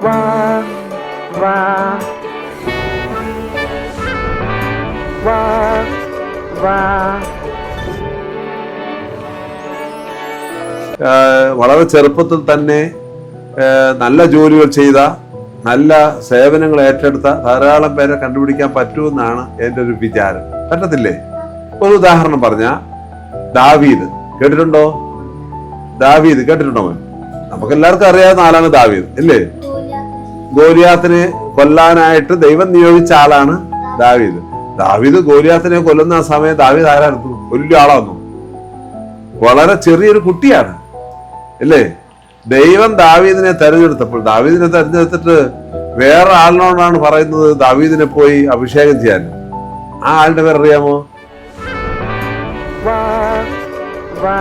വാ വാ വാ വാ. വളരെ ചെറുപ്പത്തിൽ തന്നെ നല്ല ജോലികൾ ചെയ്ത, നല്ല സേവനങ്ങൾ ഏറ്റെടുത്ത ധാരാളം പേരെ കണ്ടുപിടിക്കാൻ പറ്റുമെന്നാണ് എൻ്റെ ഒരു വിചാരം. പറ്റത്തില്ലേ? ഒരു ഉദാഹരണം പറഞ്ഞ ദാവീദ് കേട്ടിട്ടുണ്ടോ? ദാവീദ് കേട്ടിട്ടുണ്ടോ? നമുക്ക് എല്ലാവർക്കും അറിയാവുന്ന ആളാണ് ദാവീദ്, ഇല്ലേ? ഗോലിയാത്തിനെ കൊല്ലാനായിട്ട് ദൈവം നിയോഗിച്ച ആളാണ് ദാവീദ്. ദാവീദ് ഗോലിയാത്തിനെ കൊല്ലുന്ന ആ സമയം ദാവീദ് ആരായിരുന്നു? വലിയ ആളായിരുന്നു, വളരെ ചെറിയൊരു കുട്ടിയാണ്, അല്ലേ? ദൈവം ദാവീദിനെ തെരഞ്ഞെടുത്തപ്പോൾ, ദാവീദിനെ തെരഞ്ഞെടുത്തിട്ട് വേറെ ആളിനോടാണ് പറയുന്നത് ദാവീദിനെ പോയി അഭിഷേകം ചെയ്യാൻ. ആ ആളുടെ പേരറിയാമോ? വാ വാ